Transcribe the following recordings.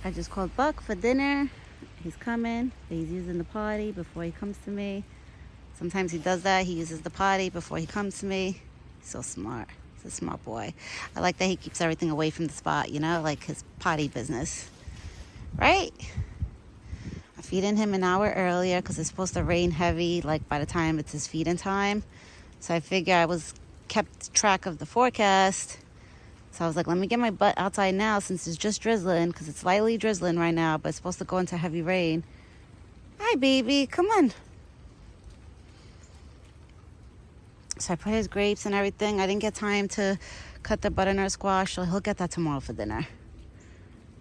I just called Buck for dinner. He's coming. He's using the potty before he comes to me. Sometimes he does that. He uses the potty before he comes to me. He's so smart. He's a smart boy. I like that he keeps everything away from the spot, you know, like his potty business. Right? I'm feeding him an hour earlier because it's supposed to rain heavy, like by the time it's his feeding time. So I figure I was kept track of the forecast. So I was like, let me get my butt outside now since it's just drizzling, because it's lightly drizzling right now, but it's supposed to go into heavy rain. Hi, baby. Come on. So I put his grapes and everything. I didn't get time to cut the butternut squash, so he'll get that tomorrow for dinner.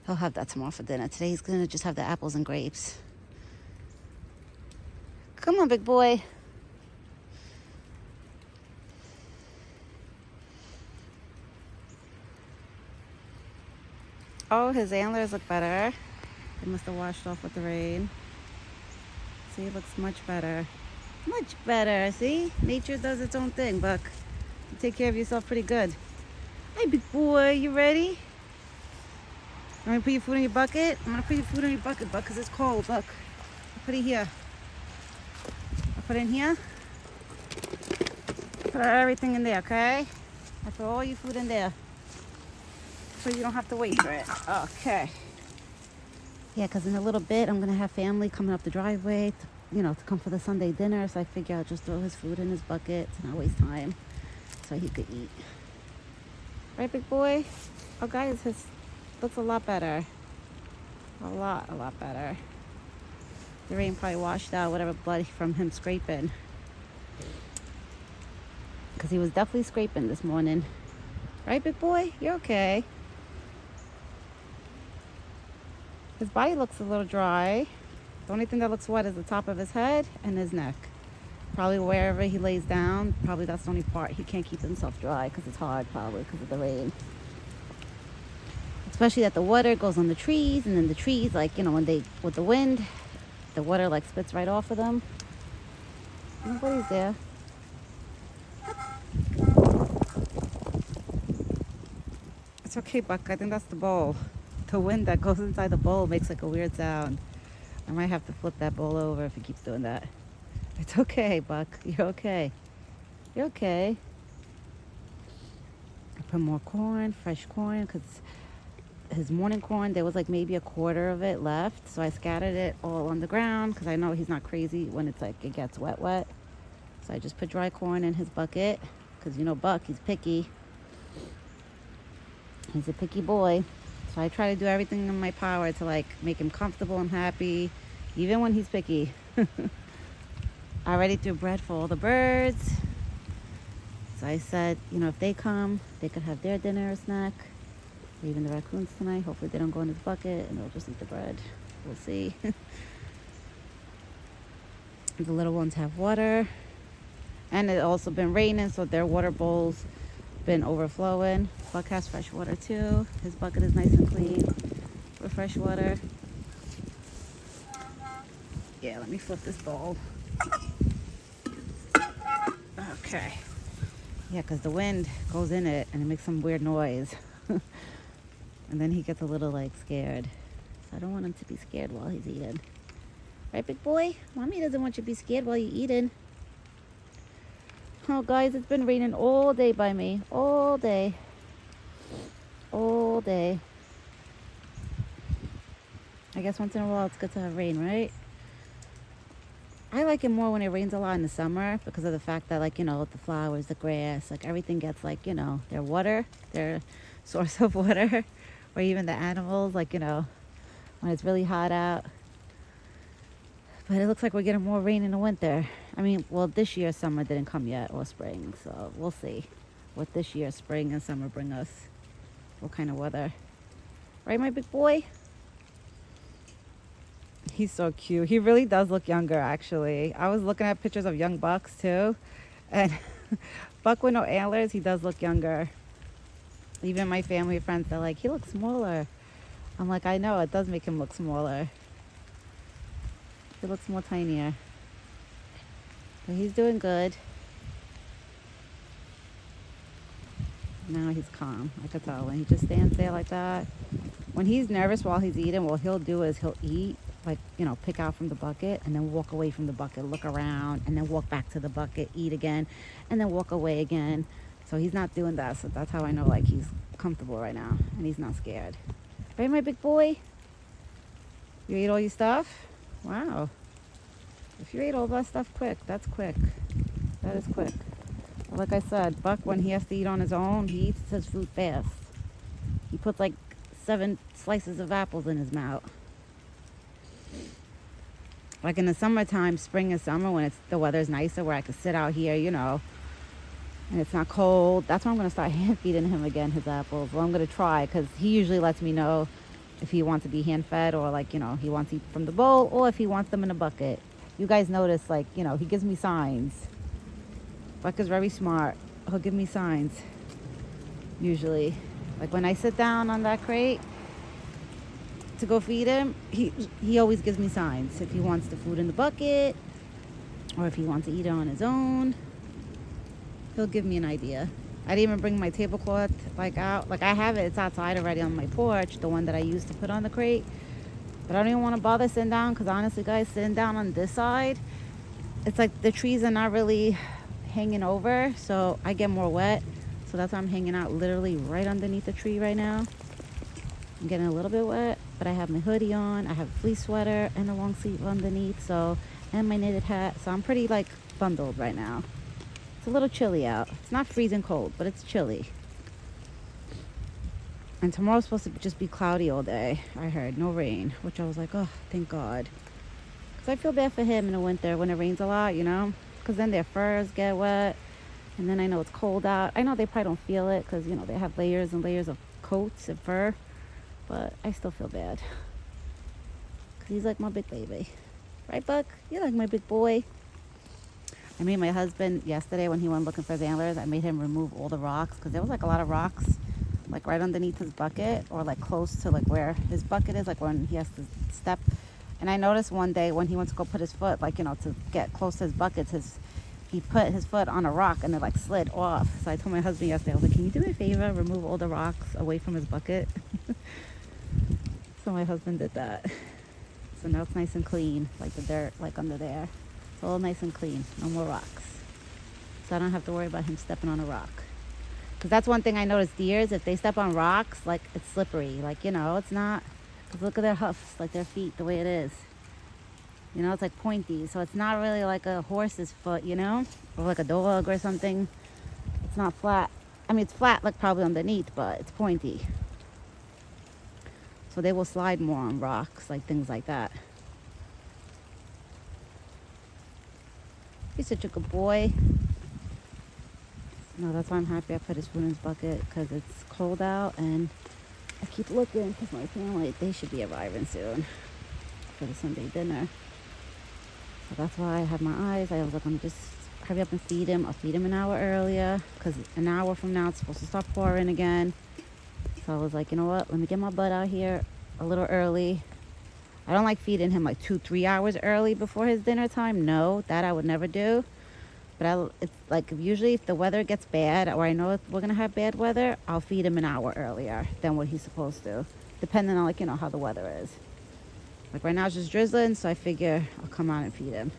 He'll have that tomorrow for dinner. Today he's going to just have the apples and grapes. Come on, big boy. Oh, his antlers look better. They must have washed off with the rain. See, it looks much better. Much better, see? Nature does its own thing, Buck. You take care of yourself pretty good. Hi, big boy. You ready? I'm going to put your food in your bucket? I'm going to put your food in your bucket, Buck, because it's cold, Buck. I'll put it here. I'll put it in here. Put everything in there, okay? I put all your food in there, so you don't have to wait for it. Okay. Yeah, because in a little bit, I'm going to have family coming up the driveway, to come for the Sunday dinner. So I figure I'll just throw his food in his bucket to not waste time so he could eat. Right, big boy? Oh, guys, his looks a lot better. A lot better. The rain probably washed out whatever blood from him scraping. Because he was definitely scraping this morning. Right, big boy? You're okay. His body looks a little dry. The only thing that looks wet is the top of his head and his neck. Probably wherever he lays down, probably that's the only part he can't keep himself dry because it's hard, probably because of the rain. Especially that the water goes on the trees, and then the trees, with the wind, the water spits right off of them. Nobody's there. It's okay, Buck. I think that's the bowl. The wind that goes inside the bowl makes a weird sound. I might have to flip that bowl over if he keeps doing that. It's okay, Buck. You're okay. You're okay. I put more corn, fresh corn, because his morning corn, there was maybe a quarter of it left. So I scattered it all on the ground because I know he's not crazy when it gets wet. So I just put dry corn in his bucket because, Buck, he's picky. He's a picky boy. So I try to do everything in my power to make him comfortable and happy, even when he's picky. I already threw bread for all the birds. So I said, if they come, they could have their dinner or snack. Or even the raccoons tonight. Hopefully they don't go in his bucket and they'll just eat the bread. We'll see. The little ones have water. And it's also been raining, so their water bowls been overflowing. Buck has fresh water too. His bucket is nice and clean with fresh water. Yeah, let me flip this bowl. Okay. Yeah, because the wind goes in it and it makes some weird noise. And then he gets a little scared. So I don't want him to be scared while he's eating. Right, big boy? Mommy doesn't want you to be scared while you're eating. Oh, guys, it's been raining all day by me. All day. All day. I guess once in a while it's good to have rain, right? I like it more when it rains a lot in the summer because of the fact that, the flowers, the grass, everything gets, their water, their source of water. Or even the animals, when it's really hot out. But it looks like we're getting more rain in the winter. This year summer didn't come yet, or spring. So we'll see what this year spring and summer bring us. What kind of weather. Right, my big boy? He's so cute. He really does look younger, actually. I was looking at pictures of young Bucks, too. And Buck with no antlers, he does look younger. Even my family and friends, they're like, he looks smaller. I'm like, I know, it does make him look smaller. He looks more tinier. But he's doing good. Now he's calm. I could tell when he just stands there like that. When he's nervous while he's eating, what he'll do is he'll eat, like, you know, pick out from the bucket and then walk away from the bucket, look around, and then walk back to the bucket, eat again, and then walk away again. So he's not doing that. So that's how I know, like, he's comfortable right now and he's not scared. Right, my big boy? You ate all your stuff? Wow. If you ate all that stuff quick, that's quick. That is quick. Like I said, Buck, when he has to eat on his own, he eats his food fast. He puts like 7 slices of apples in his mouth. Like in the summertime, spring and summer, when the weather's nicer, where I could sit out here, you know, and it's not cold, that's when I'm going to start hand feeding him again his apples. Well, I'm going to try, because he usually lets me know if he wants to be hand fed, or like, you know, he wants to eat from the bowl, or if he wants them in a bucket. You guys notice, like, you know, he gives me signs. Buck is very smart. He'll give me signs, usually. Like when I sit down on that crate to go feed him, he always gives me signs. If he wants the food in the bucket, or if he wants to eat it on his own, he'll give me an idea. I didn't even bring my tablecloth like out. Like I have it, it's outside already on my porch, the one that I used to put on the crate. But I don't even want to bother sitting down, because honestly, guys, sitting down on this side, it's like the trees are not really hanging over, so I get more wet. So that's why I'm hanging out literally right underneath the tree right now. I'm getting a little bit wet, but I have my hoodie on, I have a fleece sweater and a long sleeve underneath, so, and my knitted hat, so I'm pretty like bundled right now. It's a little chilly out. It's not freezing cold, but it's chilly. And tomorrow's supposed to just be cloudy all day, I heard. No rain, which I was like, oh, thank God. Because I feel bad for him in the winter when it rains a lot, you know? Because then their furs get wet. And then I know it's cold out. I know they probably don't feel it because, you know, they have layers and layers of coats and fur. But I still feel bad. Because he's like my big baby. Right, Buck? You're like my big boy. I made my husband yesterday, when he went looking for his antlers, I made him remove all the rocks, because there was like a lot of rocks like right underneath his bucket, or like close to like where his bucket is, like when he has to step. And I noticed one day when he went to go put his foot, like, you know, to get close to his buckets, he put his foot on a rock and it like slid off. So I told my husband yesterday, I was like, can you do me a favor, remove all the rocks away from his bucket? So my husband did that. So now it's nice and clean, like the dirt like under there. It's all nice and clean, no more rocks. So I don't have to worry about him stepping on a rock. Because that's one thing I noticed, deers, if they step on rocks, like, it's slippery. Like, you know, it's not, because look at their hoofs, like their feet, the way it is. You know, it's like pointy. So it's not really like a horse's foot, you know? Or like a dog or something. It's not flat. I mean, it's flat, like probably underneath, but it's pointy. So they will slide more on rocks, like things like that. He's such a good boy. No, that's why I'm happy I put his food in his bucket, because it's cold out, and I keep looking because my family, they should be arriving soon for the Sunday dinner. So that's why I have my eyes. I was like, I'm just hurry up and feed him. I'll feed him an hour earlier, because an hour from now it's supposed to start pouring again. So I was like, you know what? Let me get my butt out here a little early. I don't like feeding him like 2-3 hours early before his dinner time. No, that I would never do. But it's like, usually if the weather gets bad, or I know we're going to have bad weather, I'll feed him an hour earlier than what he's supposed to, depending on, like, you know, how the weather is. Like right now it's just drizzling, so I figure I'll come out and feed him.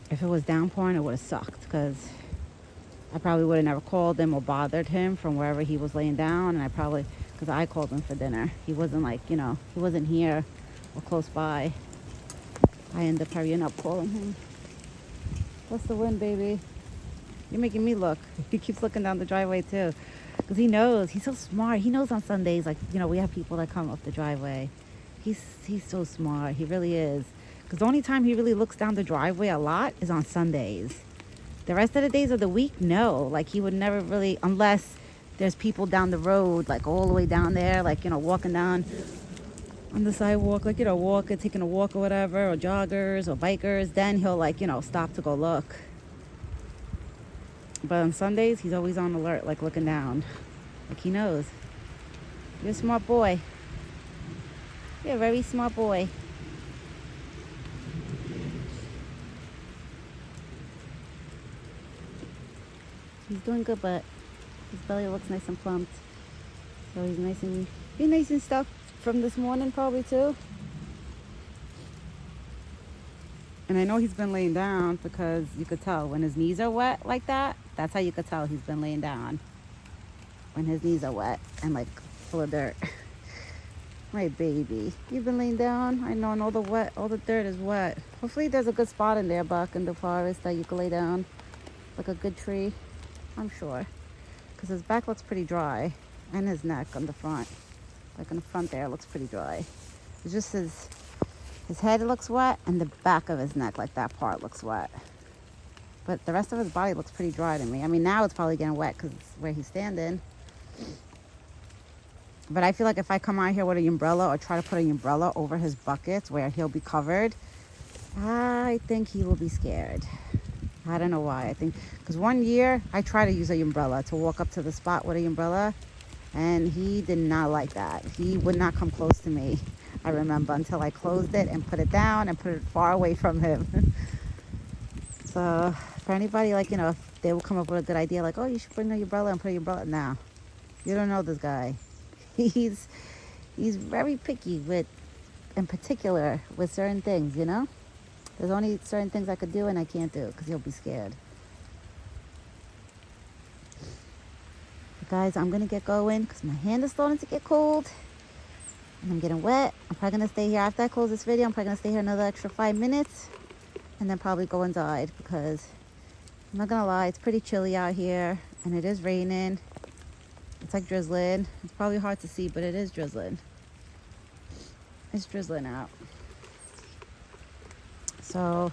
If it was downpouring, it would have sucked, because I probably would have never called him or bothered him from wherever he was laying down. And because I called him for dinner. He wasn't like, you know, he wasn't here or close by. I ended up hurrying up calling him. What's the wind, baby? You're making me look. He keeps looking down the driveway too. Because he knows. He's so smart. He knows on Sundays, like, you know, we have people that come up the driveway. He's so smart. He really is. Because the only time he really looks down the driveway a lot is on Sundays. The rest of the days of the week, no. Like, he would never really, unless there's people down the road, like all the way down there, like, you know, walking down on the sidewalk, like, you know, taking a walk or whatever, or joggers or bikers, then he'll, like, you know, stop to go look. But on Sundays, he's always on alert, like looking down. Like, he knows. You're a smart boy. You're a very smart boy. He's doing good, but his belly looks nice and plumped. So he's nice and stuffed from this morning probably too. And I know he's been laying down because you could tell when his knees are wet like that. That's how you could tell he's been laying down. When his knees are wet and like full of dirt. My baby, you've been laying down. I know, and all the dirt is wet. Hopefully there's a good spot in there, Buck, in the forest that you can lay down. Like a good tree, I'm sure. Because his back looks pretty dry. And his neck on the front. Like in the front there, looks pretty dry. It's just his head looks wet and the back of his neck, like that part looks wet. But the rest of his body looks pretty dry to me. I mean, now it's probably getting wet because it's where he's standing. But I feel like if I come out here with an umbrella or try to put an umbrella over his buckets where he'll be covered, I think he will be scared. I don't know why. I think because one year I tried to use an umbrella to walk up to the spot with an umbrella, and he did not like that. He would not come close to me, I remember, until I closed it and put it down and put it far away from him. So for anybody, like, you know, if they will come up with a good idea, like, oh, you should bring an umbrella and put an umbrella. No, you don't know this guy. He's very picky with, in particular, with certain things, you know? There's only certain things I could do and I can't do because he'll be scared. But guys, I'm going to get going because my hand is starting to get cold. And I'm getting wet. I'm probably going to stay here. After I close this video, I'm probably going to stay here another extra 5 minutes. And then probably go inside because, I'm not going to lie, it's pretty chilly out here. And it is raining. It's like drizzling. It's probably hard to see, but it is drizzling. It's drizzling out. So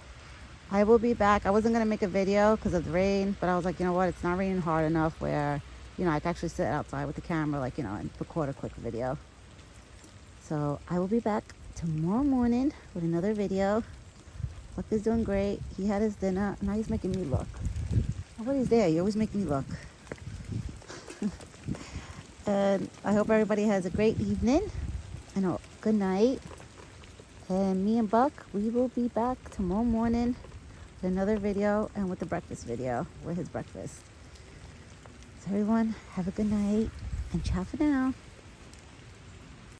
I will be back. I wasn't going to make a video because of the rain, but I was like, you know what? It's not raining hard enough where, you know, I can actually sit outside with the camera, like, you know, and record a quick video. So I will be back tomorrow morning with another video. Buck is doing great. He had his dinner. Now he's making me look. Nobody's there. You always make me look. And I hope everybody has a great evening and a good night. And me and Buck, we will be back tomorrow morning with another video and with the breakfast video, with his breakfast. So everyone, have a good night and ciao for now.